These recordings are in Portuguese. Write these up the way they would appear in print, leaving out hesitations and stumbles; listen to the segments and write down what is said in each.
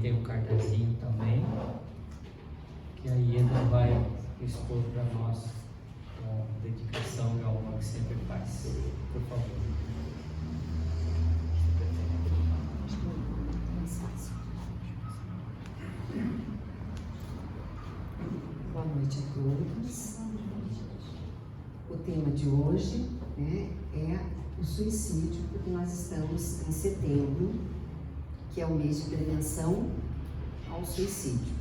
tem um cartazinho também, que a Ieda vai expor para nós a dedicação e a honra que sempre faz. Por favor. Boa noite a todos. O tema de hoje, né, é o suicídio, porque nós estamos em setembro, que é o mês de prevenção ao suicídio.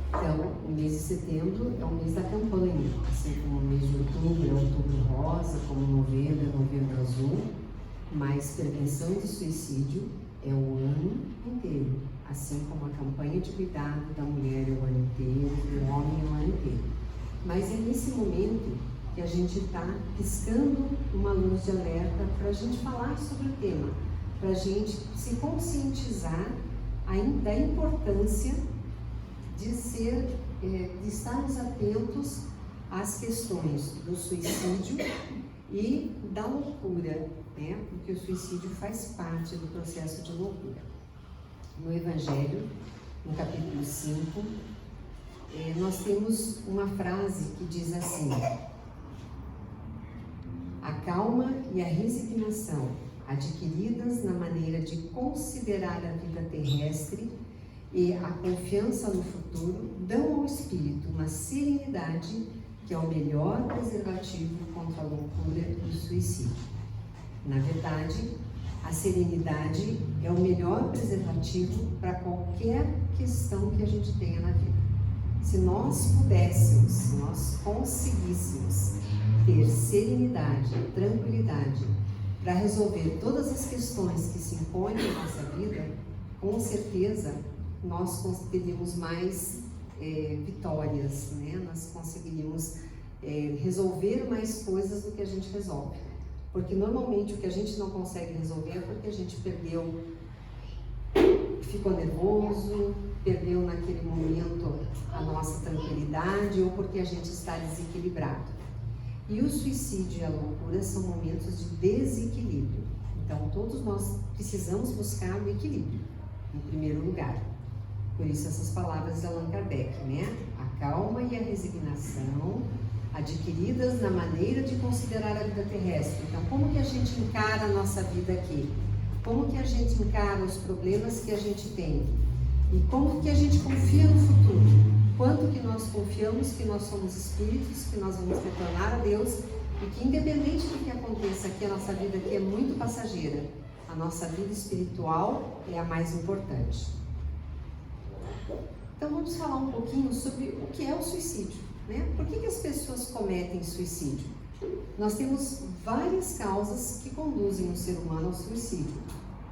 Então, o mês de setembro é o mês da campanha, assim como o mês de outubro é outubro rosa, como novembro é novembro azul, mas prevenção de suicídio é o ano inteiro, assim como a campanha de cuidado da mulher é o ano inteiro, do homem é o ano inteiro. Mas é nesse momento que a gente está piscando uma luz de alerta para a gente falar sobre o tema, para a gente se conscientizar da importância de estarmos atentos às questões do suicídio e da loucura, né? Porque o suicídio faz parte do processo de loucura. No Evangelho, no capítulo 5, nós temos uma frase que diz assim: a calma e a resignação adquiridas na maneira de considerar a vida terrestre e a confiança no futuro dão ao espírito uma serenidade que é o melhor preservativo contra a loucura e o suicídio. Na verdade, a serenidade é o melhor preservativo para qualquer questão que a gente tenha na vida. Se nós pudéssemos, se nós conseguíssemos ter serenidade, tranquilidade para resolver todas as questões que se impõem na nossa vida, com certeza nós teríamos mais vitórias, né? Nós conseguiríamos resolver mais coisas do que a gente resolve. Porque normalmente o que a gente não consegue resolver é porque a gente ficou nervoso, perdeu naquele momento a nossa tranquilidade ou porque a gente está desequilibrado. E o suicídio e a loucura são momentos de desequilíbrio. Então todos nós precisamos buscar o equilíbrio, em primeiro lugar. Por isso essas palavras de Allan Kardec, né? A calma e a resignação adquiridas na maneira de considerar a vida terrestre. Então, como que a gente encara a nossa vida aqui? Como que a gente encara os problemas que a gente tem? E como que a gente confia no futuro? Quanto que nós confiamos que nós somos espíritos, que nós vamos retornar a Deus e que independente do que aconteça aqui, a nossa vida aqui é muito passageira. A nossa vida espiritual é a mais importante. Então vamos falar um pouquinho sobre o que é o suicídio, né? Por que as pessoas cometem suicídio? Nós temos várias causas que conduzem o ser humano ao suicídio,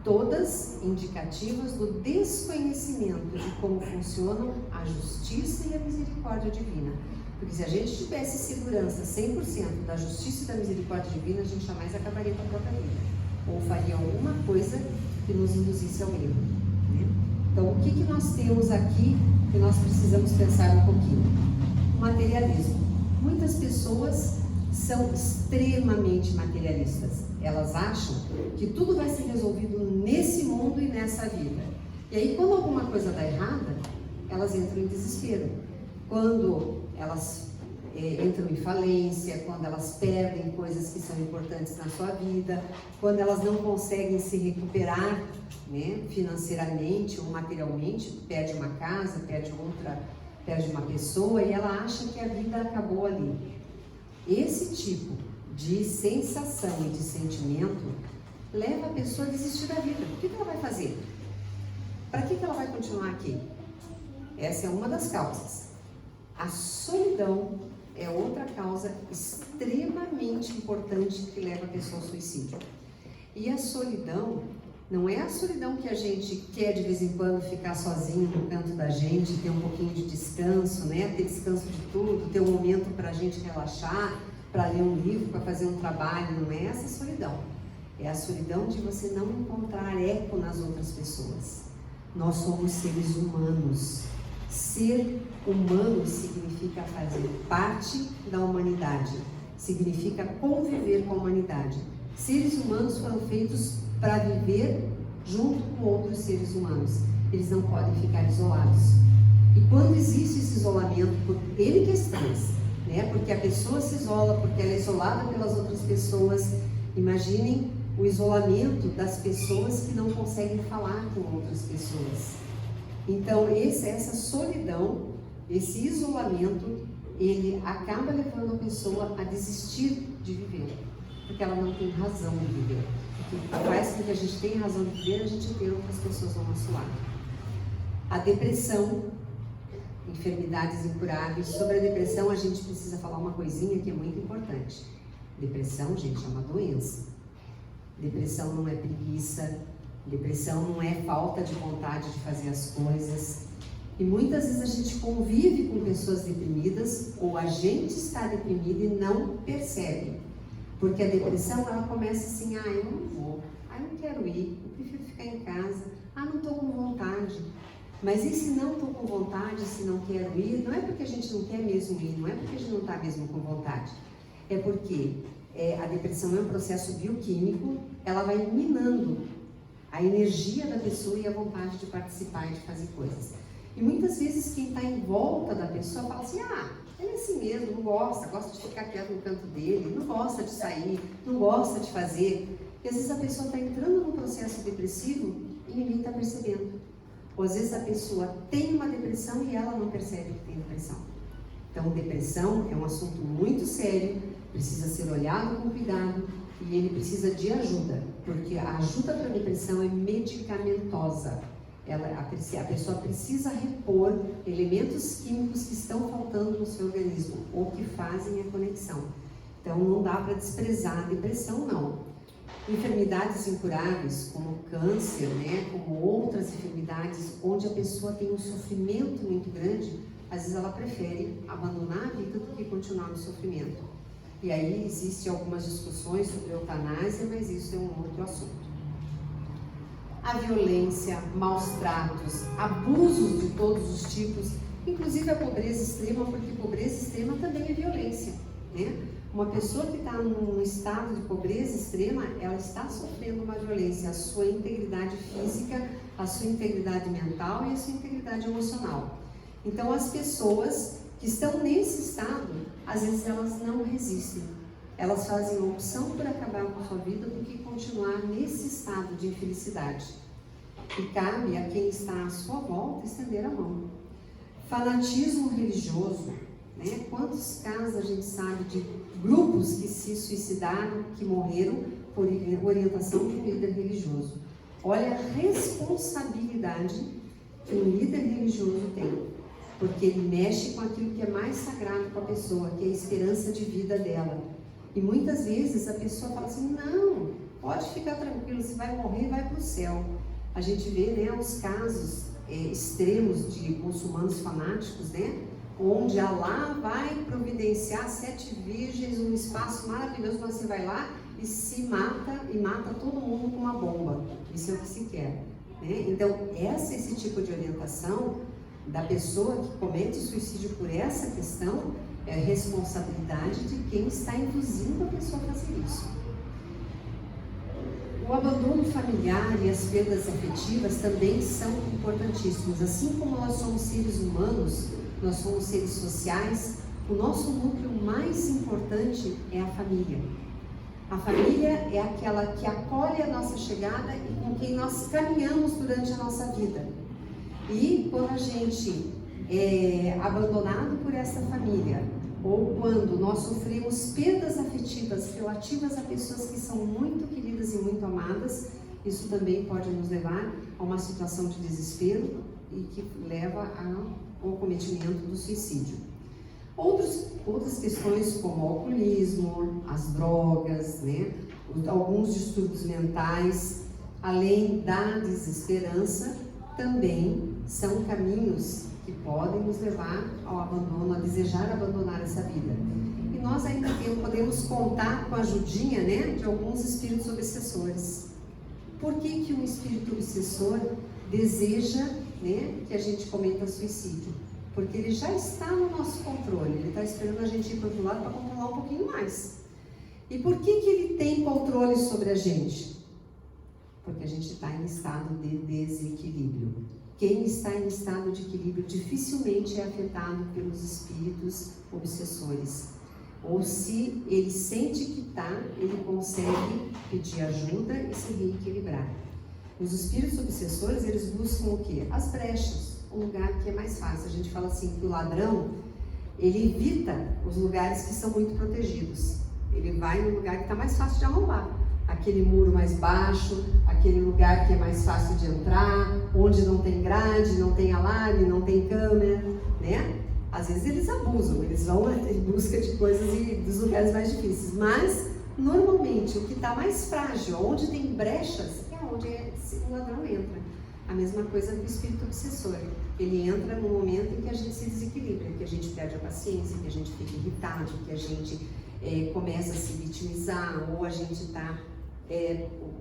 todas indicativas do desconhecimento de como funcionam a justiça e a misericórdia divina. Porque se a gente tivesse segurança 100% da justiça e da misericórdia divina, a gente jamais acabaria com a própria vida, ou faria alguma coisa que nos induzisse ao erro, né? Então, o que nós temos aqui que nós precisamos pensar um pouquinho? O materialismo. Muitas pessoas são extremamente materialistas. Elas acham que tudo vai ser resolvido nesse mundo e nessa vida. E aí, quando alguma coisa dá errada, elas entram em desespero. Quando elas entram em falência, quando elas perdem coisas que são importantes na sua vida, quando elas não conseguem se recuperar, né, financeiramente ou materialmente, perde uma casa, perde outra, perde uma pessoa e ela acha que a vida acabou ali. Esse tipo de sensação e de sentimento leva a pessoa a desistir da vida. O que ela vai fazer? Para que ela vai continuar aqui? Essa é uma das causas. A solidão é outra causa extremamente importante que leva a pessoa ao suicídio. E a solidão não é a solidão que a gente quer de vez em quando ficar sozinho no canto da gente, ter um pouquinho de descanso, né? Ter descanso de tudo, ter um momento para a gente relaxar, para ler um livro, para fazer um trabalho. Não é essa solidão. É a solidão de você não encontrar eco nas outras pessoas. Nós somos seres humanos. Ser humano significa fazer parte da humanidade, significa conviver com a humanidade. Seres humanos foram feitos para viver junto com outros seres humanos. eles não podem ficar isolados. E quando existe esse isolamento, por N questões, né? Porque a pessoa se isola, porque ela é isolada pelas outras pessoas. Imaginem o isolamento das pessoas que não conseguem falar com outras pessoas. Então, essa solidão, esse isolamento, ele acaba levando a pessoa a desistir de viver, porque ela não tem razão de viver. O que faz com que a gente tenha razão de viver, a gente ter outras pessoas ao nosso lado. A depressão, enfermidades incuráveis. Sobre a depressão, a gente precisa falar uma coisinha que é muito importante. Depressão, gente, é uma doença. Depressão não é preguiça, depressão não é falta de vontade de fazer as coisas. E muitas vezes a gente convive com pessoas deprimidas, ou a gente está deprimido e não percebe. Porque a depressão, ela começa assim, eu não vou, eu não quero ir, eu prefiro ficar em casa, não estou com vontade. Mas e se não estou com vontade, se não quero ir, não é porque a gente não quer mesmo ir, não é porque a gente não está mesmo com vontade. É porque a depressão é um processo bioquímico, ela vai minando a energia da pessoa e a vontade de participar e de fazer coisas. E muitas vezes quem está em volta da pessoa fala assim, ele é assim mesmo, não gosta de ficar quieto no canto dele, não gosta de sair, não gosta de fazer. E às vezes a pessoa está entrando num processo depressivo e ninguém está percebendo. Ou às vezes a pessoa tem uma depressão e ela não percebe que tem depressão. Então, depressão é um assunto muito sério, precisa ser olhado com cuidado e ele precisa de ajuda, porque a ajuda para a depressão é medicamentosa. A pessoa precisa repor elementos químicos que estão faltando no seu organismo ou que fazem a conexão. Então, não dá para desprezar a depressão, não. Enfermidades incuráveis, como câncer, como outras enfermidades, onde a pessoa tem um sofrimento muito grande, às vezes ela prefere abandonar a vida do que continuar no sofrimento. E aí existem algumas discussões sobre eutanásia, mas isso é um outro assunto. A violência, maus tratos, abusos de todos os tipos, inclusive a pobreza extrema, porque pobreza extrema também é violência, Uma pessoa que está num estado de pobreza extrema, ela está sofrendo uma violência, a sua integridade física, a sua integridade mental e a sua integridade emocional. Então, as pessoas que estão nesse estado, às vezes elas não resistem. Elas fazem a opção por acabar com a sua vida do que continuar nesse estado de infelicidade. E cabe a quem está à sua volta estender a mão. Fanatismo religioso. Quantos casos a gente sabe de grupos que se suicidaram, que morreram por orientação de um líder religioso? Olha a responsabilidade que um líder religioso tem, porque ele mexe com aquilo que é mais sagrado para a pessoa, que é a esperança de vida dela. E muitas vezes a pessoa fala assim, não, pode ficar tranquilo, você vai morrer e vai para o céu. A gente vê os casos extremos de muçulmanos fanáticos, onde Allah vai providenciar 7 virgens, um espaço maravilhoso, mas você vai lá e se mata, e mata todo mundo com uma bomba. Isso é o que se quer. Então, esse tipo de orientação da pessoa que comete suicídio por essa questão é responsabilidade de quem está induzindo a pessoa a fazer isso. O abandono familiar e as perdas afetivas também são importantíssimos. Assim como nós somos seres humanos, nós somos seres sociais, o nosso núcleo mais importante é a família. A família é aquela que acolhe a nossa chegada e com quem nós caminhamos durante a nossa vida. E quando a gente é abandonado por essa família, ou quando nós sofremos perdas afetivas relativas a pessoas que são muito queridas e muito amadas, isso também pode nos levar a uma situação de desespero e que leva ao cometimento do suicídio. Outras questões como o alcoolismo, as drogas, alguns distúrbios mentais, além da desesperança, também são caminhos que podem nos levar ao abandono, a desejar abandonar essa vida. E nós ainda podemos contar com a ajudinha, de alguns espíritos obsessores. Por que um espírito obsessor deseja, que a gente cometa suicídio? Porque ele já está no nosso controle, ele está esperando a gente ir para o outro lado para controlar um pouquinho mais. E por que ele tem controle sobre a gente? Porque a gente está em estado de desequilíbrio. quem está em estado de equilíbrio dificilmente é afetado pelos espíritos obsessores. Ou se ele sente que está, ele consegue pedir ajuda e se reequilibrar. Os espíritos obsessores, eles buscam o quê? As brechas, um lugar que é mais fácil. A gente fala assim que o ladrão, ele evita os lugares que são muito protegidos. Ele vai no lugar que está mais fácil de arrombar. Aquele muro mais baixo, aquele lugar que é mais fácil de entrar, onde não tem grade, não tem alarme, não tem câmera, né? Às vezes eles abusam, eles vão em busca de coisas e dos lugares mais difíceis, mas normalmente o que está mais frágil, onde tem brechas, é onde o ladrão entra. A mesma coisa do espírito obsessor, ele entra no momento em que a gente se desequilibra, que a gente perde a paciência, que a gente fica irritado, que a gente começa a se vitimizar, ou a gente está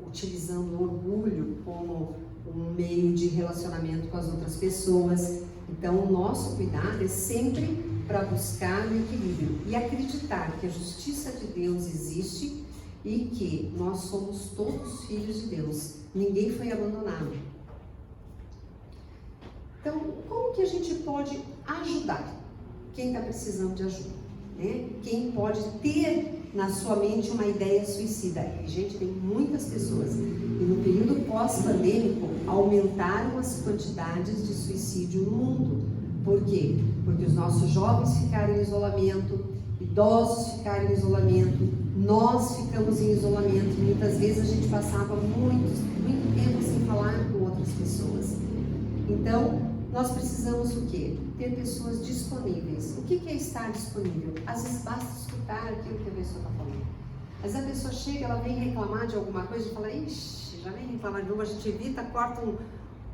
utilizando o orgulho como um meio de relacionamento com as outras pessoas. Então, o nosso cuidado é sempre para buscar o equilíbrio e acreditar que a justiça de Deus existe e que nós somos todos filhos de Deus. Ninguém foi abandonado. Então, como que a gente pode ajudar quem está precisando de ajuda? Né? Quem pode ter na sua mente uma ideia suicida? E, gente, tem muitas pessoas. E no período pós-pandêmico, aumentaram as quantidades de suicídio no mundo. Por quê? Porque os nossos jovens ficaram em isolamento, idosos ficaram em isolamento, nós ficamos em isolamento. Muitas vezes a gente passava muito tempo sem falar com outras pessoas. Então, nós precisamos o quê? Ter pessoas disponíveis. O que é estar disponível? Às vezes basta escutar aquilo que a pessoa está falando. Às vezes a pessoa chega, ela vem reclamar de alguma coisa e fala, ixi, já vem reclamar de novo, a gente evita, corta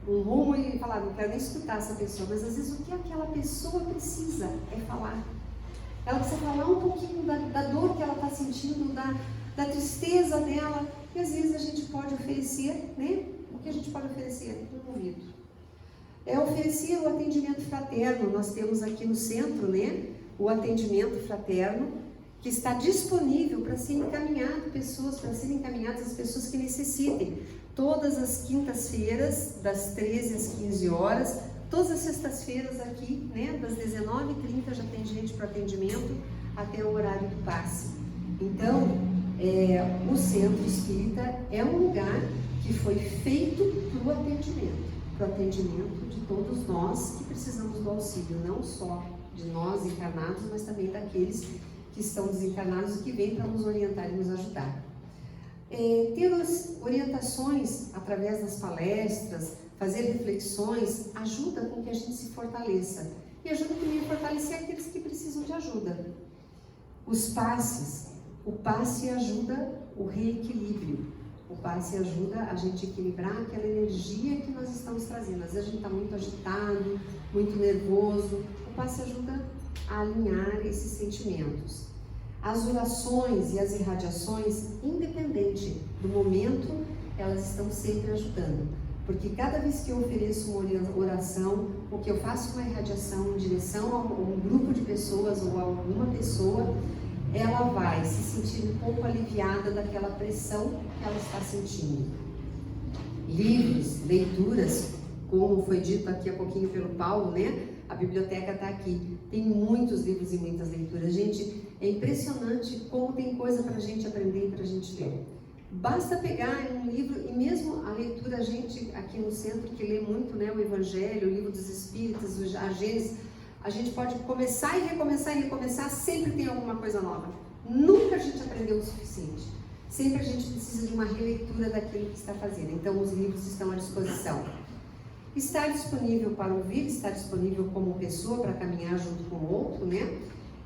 um rumo e fala, não quero nem escutar essa pessoa. Mas às vezes o que aquela pessoa precisa é falar. Ela precisa falar um pouquinho da dor que ela está sentindo, da tristeza dela. E às vezes a gente pode oferecer, né? O que a gente pode oferecer? Um ouvido. Oferecer o atendimento fraterno. Nós temos aqui no centro, né, o atendimento fraterno, que está disponível para ser encaminhado para serem encaminhadas as pessoas que necessitem. Todas as quintas-feiras, das 13 às 15 horas, todas as sextas-feiras aqui, né, das 19h30 já tem gente para atendimento até o horário do passe. Então, o Centro Espírita é um lugar que foi feito para o atendimento de todos nós que precisamos do auxílio, não só de nós encarnados, mas também daqueles que estão desencarnados e que vêm para nos orientar e nos ajudar. Ter as orientações através das palestras, fazer reflexões, ajuda com que a gente se fortaleça. E ajuda também a fortalecer aqueles que precisam de ajuda. Os passes, o passe ajuda o reequilíbrio. O passe ajuda a gente a equilibrar aquela energia que nós estamos trazendo. Às vezes a gente está muito agitado, muito nervoso. O passe ajuda a alinhar esses sentimentos. As orações e as irradiações, independente do momento, elas estão sempre ajudando. Porque cada vez que eu ofereço uma oração, ou que eu faço uma irradiação em direção a um grupo de pessoas ou a alguma pessoa, ela vai se sentir um pouco aliviada daquela pressão que ela está sentindo. Livros, leituras, como foi dito aqui há pouquinho pelo Paulo, né? A biblioteca está aqui. Tem muitos livros e muitas leituras. Gente, é impressionante como tem coisa para a gente aprender e para a gente ler. Basta pegar um livro, e mesmo a leitura, a gente aqui no centro que lê muito, né? O Evangelho, o Livro dos Espíritos, a Gênesis, a gente pode começar e recomeçar, sempre tem alguma coisa nova. Nunca a gente aprendeu o suficiente. Sempre a gente precisa de uma releitura daquilo que está fazendo. Então, os livros estão à disposição. Estar disponível para ouvir, estar disponível como pessoa para caminhar junto com o outro, né?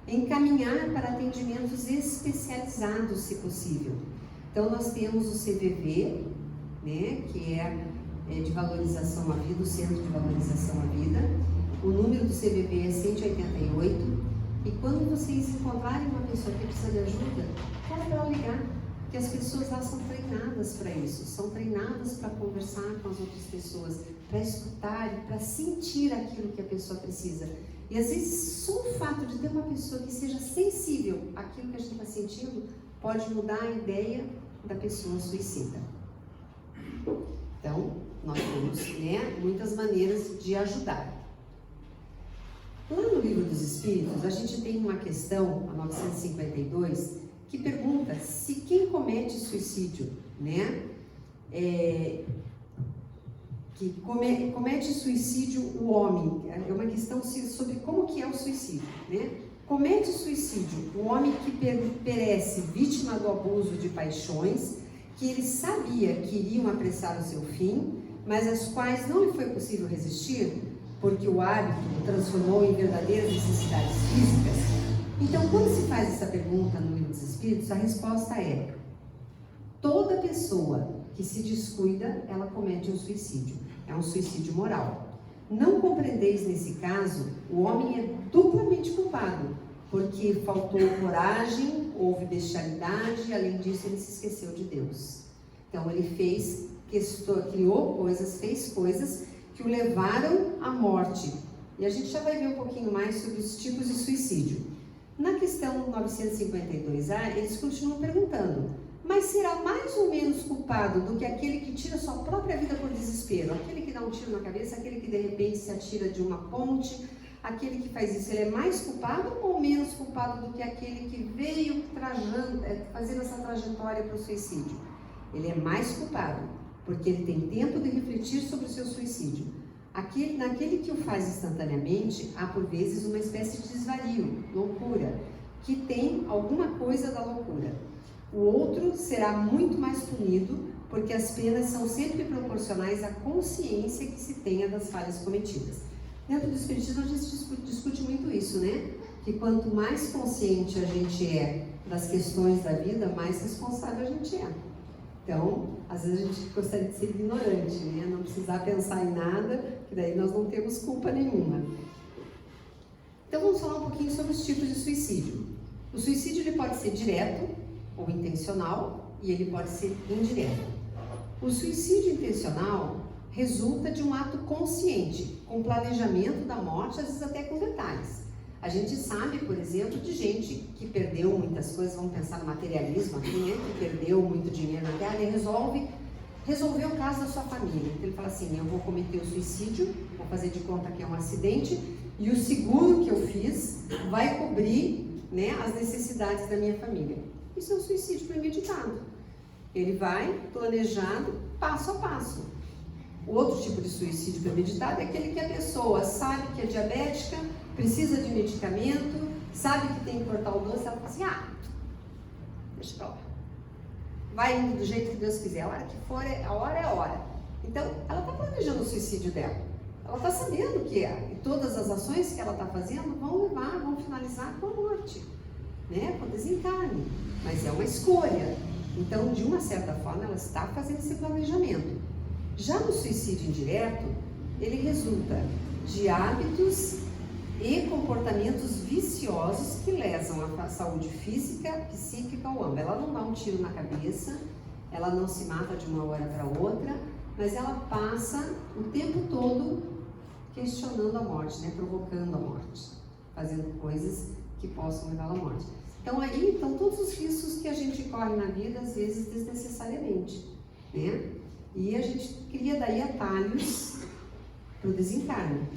Encaminhar para atendimentos especializados, se possível. Então, nós temos o CVV, né? Que é de valorização à vida, o Centro de Valorização à Vida. O número do CVV é 188. E quando vocês encontrarem uma pessoa que precisa de ajuda, fala para ela ligar. Porque as pessoas lá são treinadas para isso, são treinadas para conversar com as outras pessoas, para escutar e para sentir aquilo que a pessoa precisa. E às vezes só o fato de ter uma pessoa que seja sensível àquilo que a gente está sentindo pode mudar a ideia da pessoa suicida. Então, nós temos, né, muitas maneiras de ajudar. Lá no Livro dos Espíritos, a gente tem uma questão, a 952, que pergunta se quem comete suicídio, né, que comete suicídio o homem, é uma questão sobre como que é o suicídio, né? Comete suicídio o homem que perece vítima do abuso de paixões, que ele sabia que iriam apressar o seu fim, mas as quais não lhe foi possível resistir, porque o hábito o transformou em verdadeiras necessidades físicas. Então, quando se faz essa pergunta no Livro dos Espíritos, a resposta é: toda pessoa que se descuida, ela comete um suicídio. É um suicídio moral. Não compreendeis nesse caso, o homem é duplamente culpado, porque faltou coragem, houve bestialidade, e além disso ele se esqueceu de Deus. Então ele criou coisas, fez coisas que o levaram à morte. E a gente já vai ver um pouquinho mais sobre os tipos de suicídio. Na questão 952A, eles continuam perguntando: mas será mais ou menos culpado do que aquele que tira sua própria vida por desespero? Aquele que dá um tiro na cabeça, aquele que de repente se atira de uma ponte, aquele que faz isso, ele é mais culpado ou menos culpado do que aquele que veio fazendo essa trajetória para o suicídio? Ele é mais culpado, porque ele tem tempo de refletir sobre o seu suicídio. Naquele que o faz instantaneamente, há por vezes uma espécie de desvario, loucura, que tem alguma coisa da loucura. O outro será muito mais punido, porque as penas são sempre proporcionais à consciência que se tenha das falhas cometidas. Dentro do Espiritismo a gente discute muito isso, né? Que quanto mais consciente a gente é das questões da vida, mais responsável a gente é. Então, às vezes a gente gostaria de ser ignorante, né? Não precisar pensar em nada, que daí nós não temos culpa nenhuma. Então vamos falar um pouquinho sobre os tipos de suicídio. O suicídio ele pode ser direto ou intencional, e ele pode ser indireto. O suicídio intencional resulta de um ato consciente, com planejamento da morte, às vezes até com detalhes. A gente sabe, por exemplo, de gente que perdeu muitas coisas, vamos pensar no materialismo aqui, né? Que perdeu muito dinheiro na Terra e resolveu o caso da sua família. Então ele fala assim: eu vou cometer o suicídio, vou fazer de conta que é um acidente, e o seguro que eu fiz vai cobrir, né, as necessidades da minha família. Isso é um suicídio premeditado. Ele vai planejado, passo a passo. O outro tipo de suicídio premeditado é aquele que a pessoa sabe que é diabética, precisa de medicamento, sabe que tem que cortar o doce, ela fala assim: deixa pra lá. Vai indo do jeito que Deus quiser, a hora que for, a hora é a hora. Então, ela está planejando o suicídio dela. Ela está sabendo que e todas as ações que ela está fazendo vão finalizar com a morte, né? Com desencarne. Mas é uma escolha. Então, de uma certa forma, ela está fazendo esse planejamento. Já no suicídio indireto, ele resulta de hábitos e comportamentos viciosos que lesam a saúde física, psíquica ou ambas. Ela não dá um tiro na cabeça, ela não se mata de uma hora para outra, mas ela passa o tempo todo questionando a morte, né? Provocando a morte, fazendo coisas que possam levar à morte. Então aí estão todos os riscos que a gente corre na vida, às vezes desnecessariamente, né? E a gente cria daí atalhos para o desencarne,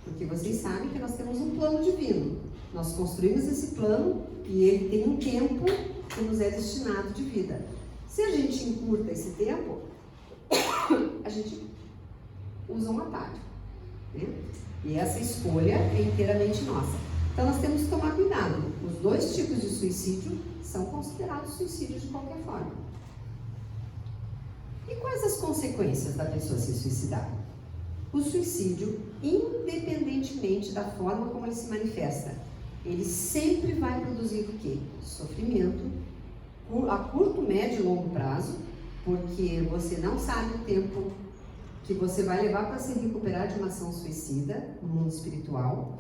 porque vocês sabem que nós temos um plano divino. Nós construímos esse plano e ele tem um tempo que nos é destinado de vida. Se a gente encurta esse tempo, a gente usa um atalho, né? E essa escolha é inteiramente nossa. Então nós temos que tomar cuidado. Os dois tipos de suicídio são considerados suicídios de qualquer forma. E quais as consequências da pessoa se suicidar? O suicídio, independentemente da forma como ele se manifesta, ele sempre vai produzir o quê? Sofrimento a curto, médio e longo prazo, porque você não sabe o tempo que você vai levar para se recuperar de uma ação suicida no mundo espiritual,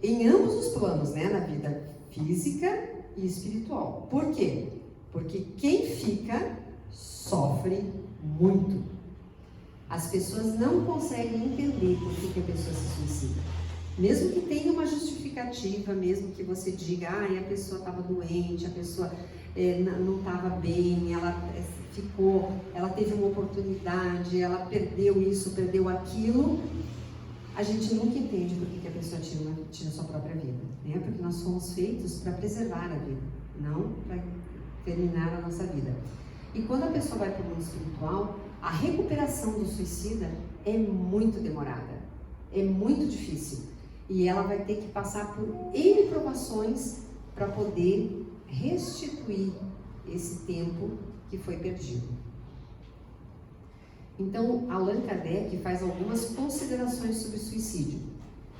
em ambos os planos, né? Na vida física e espiritual. Por quê? Porque quem fica sofre muito. As pessoas não conseguem entender por que a pessoa se suicida. Mesmo que tenha uma justificativa, mesmo que você diga, a pessoa estava doente, a pessoa não estava bem, ela teve uma oportunidade, ela perdeu isso, perdeu aquilo, a gente nunca entende por que a pessoa tira a sua própria vida, né? Porque nós fomos feitos para preservar a vida, não para terminar a nossa vida. E quando a pessoa vai para o mundo espiritual, a recuperação do suicida é muito demorada, é muito difícil. E ela vai ter que passar por N provações para poder restituir esse tempo que foi perdido. Então, Allan Kardec faz algumas considerações sobre suicídio.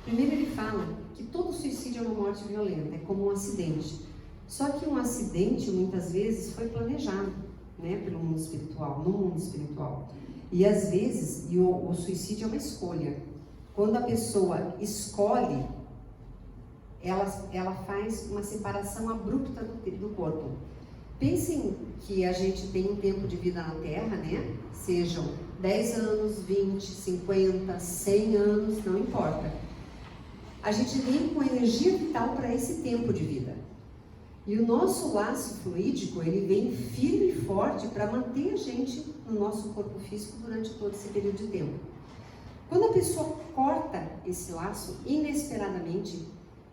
Primeiro, ele fala que todo suicídio é uma morte violenta, é como um acidente. Só que um acidente, muitas vezes, foi planejado, né, pelo mundo espiritual, no mundo espiritual. E às vezes, o suicídio é uma escolha. Quando a pessoa escolhe, ela faz uma separação abrupta do corpo. Pensem que a gente tem um tempo de vida na Terra, né? Sejam 10 anos, 20, 50, 100 anos, não importa. A gente vem com energia vital para esse tempo de vida. E o nosso laço fluídico, ele vem firme e forte para manter a gente no nosso corpo físico durante todo esse período de tempo. Quando a pessoa corta esse laço inesperadamente,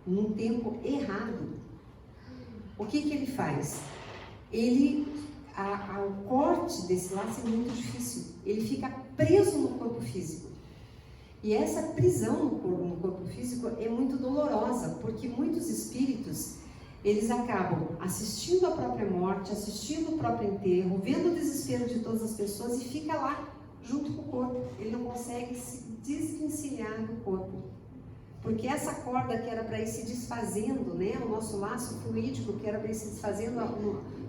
num tempo errado, o que ele faz? O corte desse laço é muito difícil, ele fica preso no corpo físico. E essa prisão no corpo físico é muito dolorosa, porque muitos espíritos, eles acabam assistindo a própria morte, assistindo o próprio enterro, vendo o desespero de todas as pessoas e fica lá junto com o corpo. Ele não consegue se desvencilhar do corpo. Porque essa corda que era para ir se desfazendo, né, o nosso laço fluídico que era para ir se desfazendo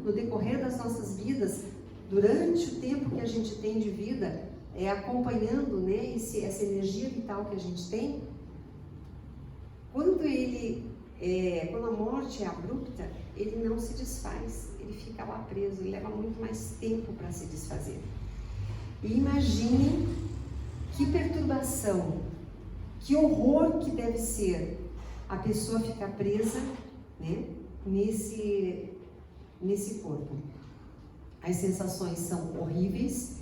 no decorrer das nossas vidas, durante o tempo que a gente tem de vida, acompanhando, né, essa energia vital que a gente tem, quando a morte é abrupta, ele não se desfaz, ele fica lá preso, ele leva muito mais tempo para se desfazer. E imaginem que perturbação, que horror que deve ser a pessoa ficar presa, né, nesse corpo. As sensações são horríveis,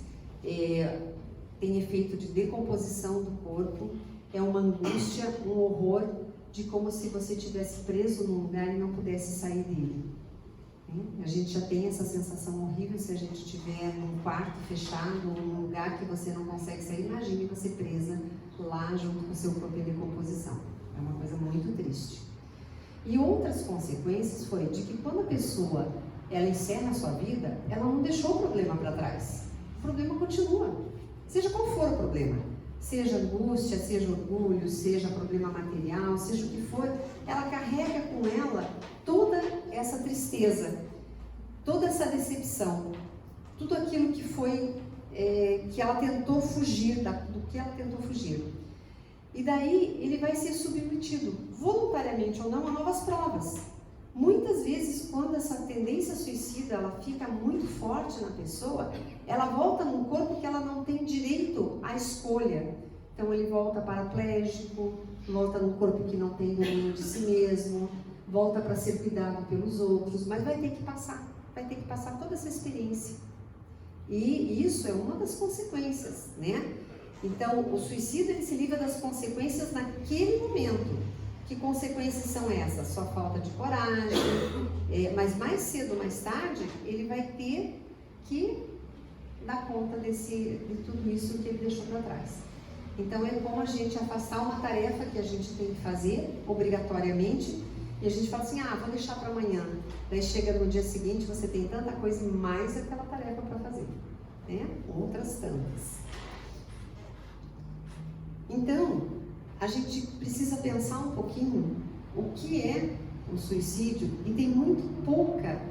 tem efeito de decomposição do corpo, é uma angústia, um horror, de como se você estivesse preso num lugar e não pudesse sair dele. A gente já tem essa sensação horrível se a gente estiver num quarto fechado, num lugar que você não consegue sair. Imagine você presa lá junto com o seu corpo em decomposição. É uma coisa muito triste. E outras consequências foi de que quando a pessoa ela encerra a sua vida, ela não deixou o problema para trás. O problema continua, seja qual for o problema. Seja angústia, seja orgulho, seja problema material, seja o que for, ela carrega com ela toda essa tristeza, toda essa decepção, tudo aquilo que foi, que ela tentou fugir, do que ela tentou fugir. E daí ele vai ser submetido, voluntariamente ou não, a novas provas. Muitas vezes, quando essa tendência suicida ela fica muito forte na pessoa, ela volta num corpo que ela não tem direito à escolha. Então ele volta paraplégico, volta num corpo que não tem domínio de si mesmo, volta para ser cuidado pelos outros, mas vai ter que passar toda essa experiência. E isso é uma das consequências, né? Então o suicídio ele se livra das consequências naquele momento. Que consequências são essas? Sua falta de coragem, mas mais cedo ou mais tarde, ele vai ter que dar conta de tudo isso que ele deixou para trás. Então é bom a gente afastar uma tarefa que a gente tem que fazer, obrigatoriamente, e a gente fala assim, vou deixar para amanhã. Daí chega no dia seguinte, você tem tanta coisa e mais aquela tarefa para fazer, né? Outras tantas. Então, a gente precisa pensar um pouquinho o que é o suicídio, e tem muito pouca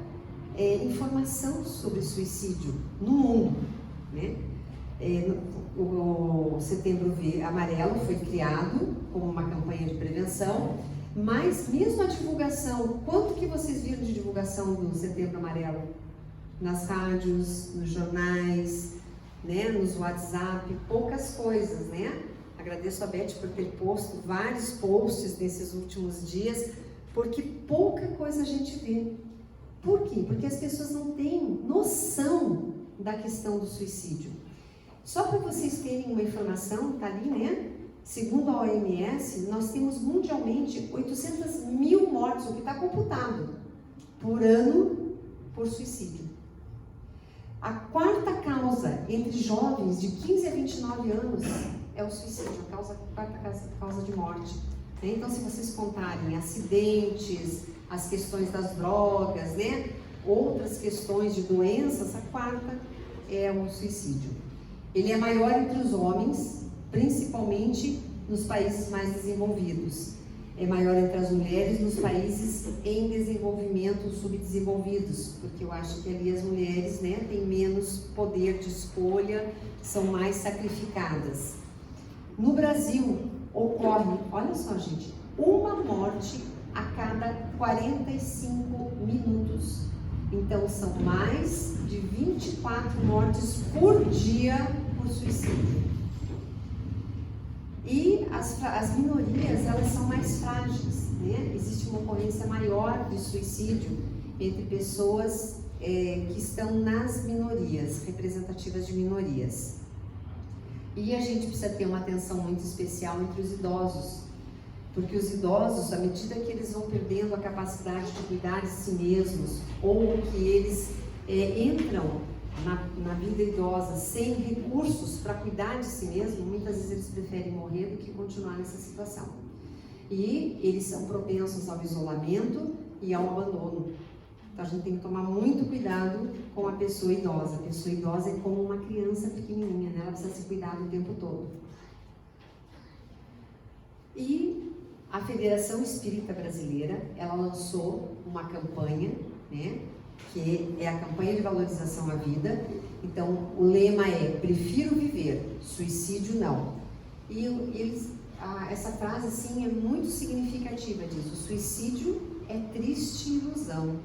informação sobre suicídio no mundo, né? O Setembro Amarelo foi criado como uma campanha de prevenção, mas mesmo a divulgação, quanto que vocês viram de divulgação do Setembro Amarelo? Nas rádios, nos jornais, né? Nos WhatsApp, poucas coisas, né? Agradeço a Beth por ter posto vários posts nesses últimos dias, porque pouca coisa a gente vê. Por quê? Porque as pessoas não têm noção da questão do suicídio. Só para vocês terem uma informação, tá ali, né? Segundo a OMS, nós temos mundialmente 800 mil mortes, o que está computado, por ano por suicídio. A quarta causa entre jovens de 15 a 29 anos é o suicídio, a quarta causa de morte. Então, se vocês contarem acidentes, as questões das drogas, né? Outras questões de doenças, a quarta é o suicídio. Ele é maior entre os homens, principalmente nos países mais desenvolvidos. É maior entre as mulheres nos países em desenvolvimento, subdesenvolvidos, porque eu acho que ali as mulheres, né, têm menos poder de escolha, são mais sacrificadas. No Brasil, ocorre, olha só, gente, uma morte a cada 45 minutos. Então, são mais de 24 mortes por dia por suicídio. E as minorias, elas são mais frágeis, né? Existe uma ocorrência maior de suicídio entre pessoas que estão nas minorias, representativas de minorias. E a gente precisa ter uma atenção muito especial entre os idosos, porque os idosos, à medida que eles vão perdendo a capacidade de cuidar de si mesmos, ou que eles entram na vida idosa sem recursos para cuidar de si mesmo, muitas vezes eles preferem morrer do que continuar nessa situação. E eles são propensos ao isolamento e ao abandono. Então a gente tem que tomar muito cuidado com a pessoa idosa. A pessoa idosa é como uma criança pequenininha, né? Ela precisa ser cuidada o tempo todo. E a Federação Espírita Brasileira, ela lançou uma campanha, né? Que é a campanha de valorização à vida. Então, o lema é: prefiro viver, suicídio não. E essa frase, assim, é muito significativa disso. O suicídio é triste ilusão,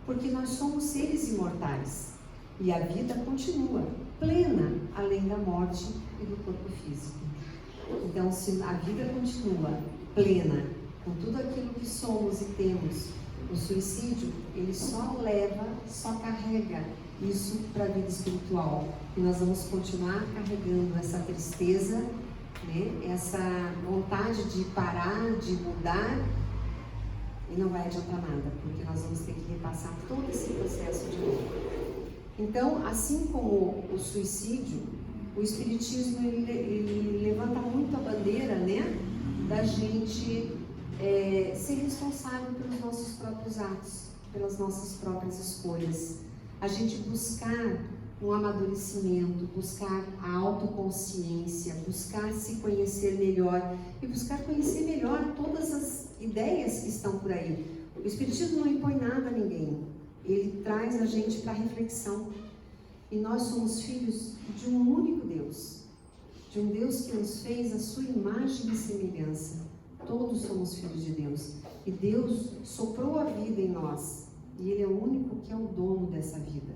porque nós somos seres imortais e a vida continua, plena, além da morte e do corpo físico. Então, se a vida continua plena, com tudo aquilo que somos e temos, o suicídio, ele só carrega isso para a vida espiritual. E nós vamos continuar carregando essa tristeza, né? Essa vontade de parar, de mudar, e não vai adiantar nada, porque nós vamos ter que repassar todo esse processo de novo. Então, assim como o suicídio, o Espiritismo ele levanta muito a bandeira, né, da gente ser responsável pelos nossos próprios atos, pelas nossas próprias escolhas. A gente buscar um amadurecimento, buscar a autoconsciência, buscar se conhecer melhor e buscar conhecer melhor todas as ideias que estão por aí. O Espiritismo não impõe nada a ninguém, ele traz a gente para a reflexão. E nós somos filhos de um único Deus, de um Deus que nos fez a sua imagem e semelhança. Todos somos filhos de Deus. E Deus soprou a vida em nós. E Ele é o único que é o dono dessa vida.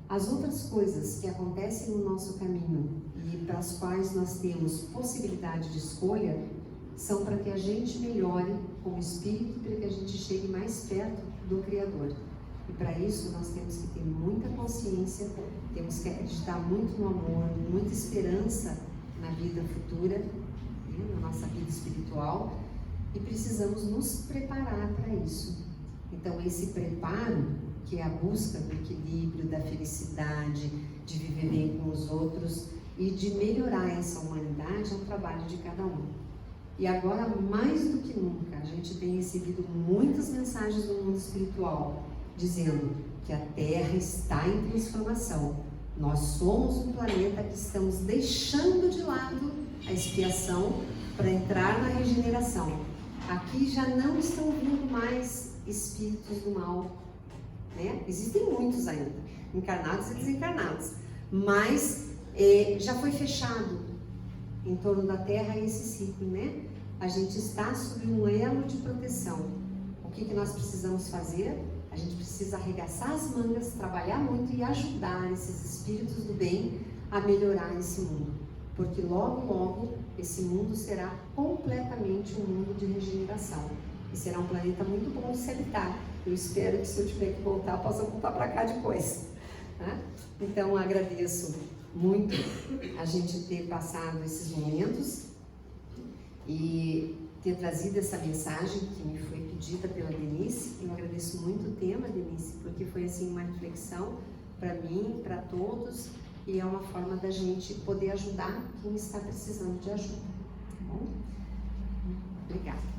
As outras coisas que acontecem no nosso caminho e para as quais nós temos possibilidade de escolha, são para que a gente melhore como espírito, para que a gente chegue mais perto do Criador. E para isso nós temos que ter muita consciência, temos que acreditar muito no amor, muita esperança na vida futura, né, na nossa vida espiritual, e precisamos nos preparar para isso. Então esse preparo, que é a busca do equilíbrio, da felicidade, de viver bem com os outros e de melhorar essa humanidade, é um trabalho de cada um. E agora, mais do que nunca, a gente tem recebido muitas mensagens do mundo espiritual, dizendo que a Terra está em transformação. Nós somos um planeta que estamos deixando de lado a expiação para entrar na regeneração. Aqui já não estão vindo mais espíritos do mal, né? Existem muitos ainda, encarnados e desencarnados, mas já foi fechado em torno da Terra esse ciclo, né? A gente está sob um elo de proteção. O que nós precisamos fazer? A gente precisa arregaçar as mangas, trabalhar muito e ajudar esses espíritos do bem a melhorar esse mundo. Porque logo, logo, esse mundo será completamente um mundo de regeneração. E será um planeta muito bom de se habitar. Eu espero que se eu tiver que voltar, eu possa voltar para cá depois. Tá? Então, agradeço muito a gente ter passado esses momentos e ter trazido essa mensagem que me foi pedida pela Denise. Eu agradeço muito o tema, Denise, porque foi assim uma reflexão para mim, para todos, e é uma forma da gente poder ajudar quem está precisando de ajuda. Tá bom? Obrigada.